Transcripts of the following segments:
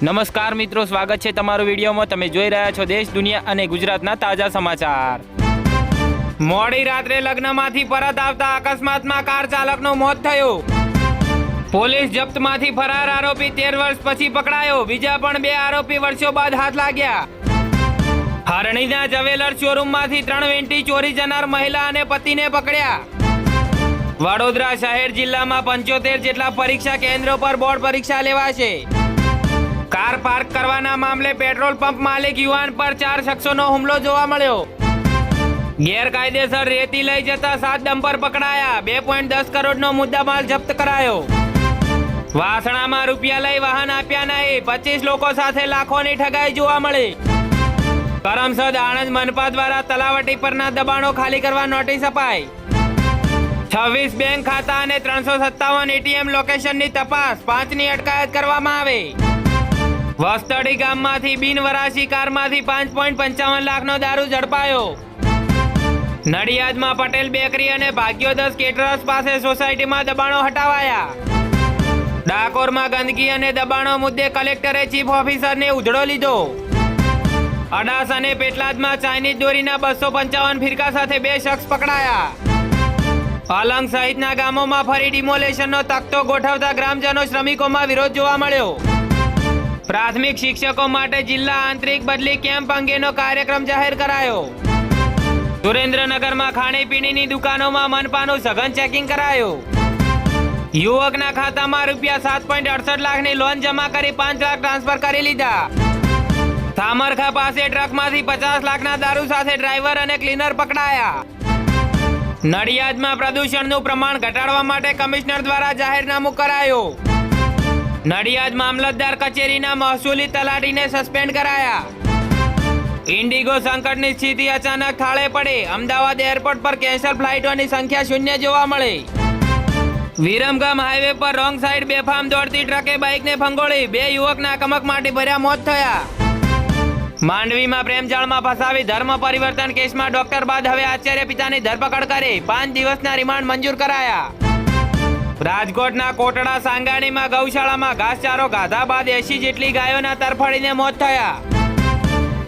નમસ્કાર મિત્રો, સ્વાગત છે તમારું વિડીયોમાં। તમે જોઈ રહ્યા છો દેશ, દુનિયા અને ગુજરાતના તાજા સમાચાર। મોડી રાત્રે લગ્નમાંથી પરત આવતા અકસ્માતમાં કાર ચાલકનું મોત થયું। પોલીસ જપ્તમાંથી ફરાર આરોપી 13 વર્ષ પછી પકડાયો। બીજા પણ 2 આરોપી વર્ષો બાદ હાથ લાગ્યા। હરણીના જવેલર શોરૂમમાંથી 3 વેંટી ચોરી જનાર મહિલા અને પતિને પકડ્યા। વડોદરા શહેર જિલ્લામાં 75 જેટલા પરીક્ષા કેન્દ્રો પર બોર્ડ પરીક્ષા લેવાશે। કાર પાર્ક કરવાના મામલે પેટ્રોલ પંપ માલિક યુવાન પર 4 શખ્સોનો હુમલો જોવા મળ્યો। ગેરકાયદેસર રેતી લઈ જતા 7 ડમ્પર પકડાયા। 2.10 કરોડનો મુદ્દામાલ જપ્ત કરાયો। વાસણામાં રૂપિયા લઈ વાહન આપ્યા નહીં, 25 લોકો સાથે લાખોની ઠગાઈ જોવા મળી। કરમસદ આણંદ મનપા દ્વારા તલાવટી પરના દબાણો ખાલી કરવા નોટિસ અપાઈ। 26 બેંક ખાતા અને 357 એટીએમ લોકેશનની તપાસ, 5ની અટકાયત કરવામાં આવી। વસ્તડી ગામમાંથી બિનવરાસી કારમાંથી 5.55 લાખનો દારૂ ઝડપાયો। નડિયાદમાં પટેલ બેકરી અને ભાગ્યોદય કેટરર્સ પાસે સોસાયટીમાં દબાણો હટાવાયા। ડાકોરમાં ગંદકી અને દબાણો મુદ્દે કલેક્ટરે ચીફ ઓફિસરને ઉધડો લીધો। અડાસ અને પેટલાદમાં ચાઇનીઝ દોરીના 255 ફિરકા સાથે 2 શખ્સ પકડાયા। અલંગ સહિતના ગામોમાં ફરી ડિમોલેશનનો તખતો ગોઠવતા ગ્રામજનો શ્રમિકોમાં વિરોધ જોવા મળ્યો। પ્રાથમિક શિક્ષકો માટે જિલ્લા આંતરિક બદલી કેમ્પ અંગેનો કાર્યક્રમ જાહેર કરાયો। સુરેન્દ્રનગરમાં ખાણીપીણીની દુકાનોમાં મનપાનું સઘન ચેકિંગ કરાયું। યુવકના ખાતામાં રૂપિયા 7.68 લાખની લોન જમા કરી 5 લાખ ટ્રાન્સફર કરી લીધા। સામરખા પાસે ટ્રકમાંથી 50 લાખના દારૂ સાથે ડ્રાઈવર અને ક્લીનર પકડાયા। નડિયાદમાં પ્રદૂષણનું પ્રમાણ ઘટાડવા માટે કમિશનર દ્વારા જાહેરનામું કરાયું। નડિયાદ મામલતદાર કચેરીના મહેસૂલી તલાટીને સસ્પેન્ડ કરાયા। ઇન્ડિગો સંકટની સ્થિતિ અચાનક થાળે પડી। અમદાવાદ એરપોર્ટ પર કેન્સલ ફ્લાઇટોની સંખ્યા 0 જોવા મળી। વિરમગામ હાઈવે પર રોંગ સાઈડ બેફામ દોડતી ટ્રકે બાઇકને ફંગોળી, 2 યુવકના કમકમાટી ભર્યા મોત થયા। માંડવીમાં પ્રેમજાળમાં ફસાવી ધર્મ પરિવર્તન કેસમાં ડોક્ટર બાદ હવે આચાર્ય પિતાની ધરપકડ કરી, 5 દિવસના રિમાન્ડ મંજૂર કરાયા। રાજકોટના કોટડા સાંગાણીમાં ગૌશાળામાં ઘાસચારો ગાધા બાદ 80 જેટલી ગાયોના તરફડીને મોત થયા।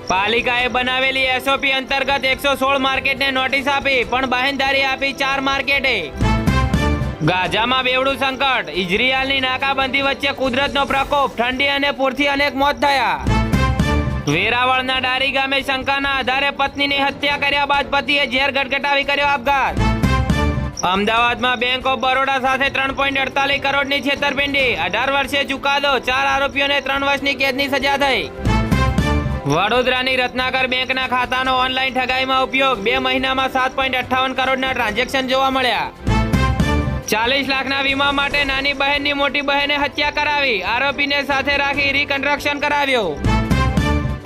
પાલિકાએ બનાવેલી એસઓપી અંતર્ગત 116 માર્કેટને નોટિસ આપી, પણ બાહેંધરી આપી 4 માર્કેટે। ગાઝામાં બેવડું સંકટ, ઇઝરાયલની નાકાબંધી વચ્ચે કુદરતનો પ્રકોપ, ઠંડી અને પૂરથી અનેક મોત થયા। વેરાવળના ડારી ગામે શંકાના આધારે પત્નીની હત્યા કર્યા બાદ પતિએ ઝેર ગટગટાવી કર્યો આપઘાત। અમદાવાદમાં બેંક ઓફ બરોડા સાથે 3.48 કરોડની છેતરપિંડી, 18 વર્ષે ચુકાદો, 4 આરોપીઓને 3 વર્ષની કેદની સજા થઈ। વડોદરાની રત્નાકર બેંકના ખાતાનો ઓનલાઈન ઠગાઈમાં ઉપયોગ, 2 મહિનામાં 7.58 કરોડના ટ્રાન્ઝેક્શન જોવા મળ્યા। 40 લાખના વીમા માટે નાની બહેનની મોટી બહેને હત્યા કરાવી, આરોપીને સાથે રાખી રિકન્સ્ટ્રક્શન કરાવ્યો।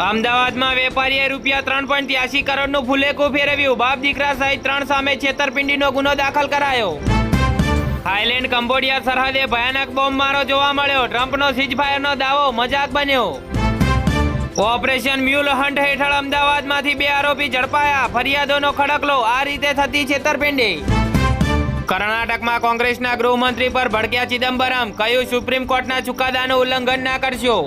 અમદાવાદમાં વેપારીએ રૂપિયા 3.83 કરોડનું ફુલેકું ફેરવ્યું, બાપ દીકરા સહિત 3 સામે છેતરપિંડીનો ગુનો દાખલ કરાયો। થાઈલેન્ડ કંબોડિયા સરહદે ભયાનક બોમ્બમારો જોવા મળ્યો, ટ્રમ્પનો સીઝફાયરનો દાવો મજાક બન્યો। ઓપરેશન મ્યુલ હન્ટ હેઠળ અમદાવાદમાંથી 2 આરોપી ઝડપાયા, ફરિયાદોનો ખડકલો, આ રીતે થતી છેતરપિંડી। કર્ણાટકમાં કોંગ્રેસના ગૃહમંત્રી પર ભડક્યા ચિદમ્બરમ, કહ્યું સુપ્રીમ કોર્ટના ચુકાદાનું ઉલ્લંઘન ના કરશો।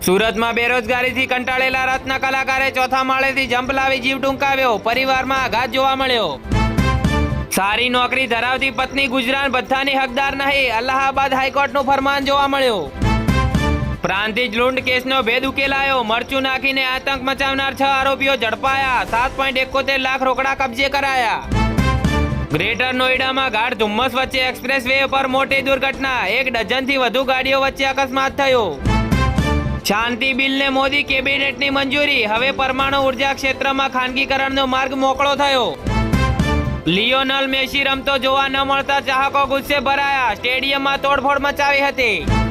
સુરતમાં બેરોજગારીથી કંટાળેલા રત્ન કલાકારે 4થા માળેથી જમ્પ લાવી જીવ ટૂંકાવ્યો, પરિવારમાં આઘાત જોવા મળ્યો। સારી નોકરી ધરાવતી પત્ની ગુજરાન ભથ્થાની હકદાર નહીં, અલ્હાબાદ હાઈકોર્ટનું ફરમાન જોવા મળ્યું। પ્રાંતિજ લૂંટ કેસનો ભેદ ઉકેલાયો, મરચું નાખીને આતંક મચાવનાર 6 આરોપીઓ ઝડપાયા, 7.71 લાખ રોકડા કબજે કરાયા। ગ્રેટર નોઈડામાં ગાઢ ધુમ્મસ વચ્ચે એક્સપ્રેસ વે પર મોટી દુર્ઘટના, 1 ડઝનથી વધુ ગાડીઓ વચ્ચે અકસ્માત થયો। શાંતિ બિલને મોદી કેબિનેટની મંજૂરી, હવે પરમાણુ ઉર્જા ક્ષેત્રમાં ખાનગીકરણનો માર્ગ મોકળો થયો। લિયોનલ મેસી રમતો જોવા ન મળતા ચાહકો ગુસ્સે ભરાયા, સ્ટેડિયમમાં તોડફોડ મચાવી હતી।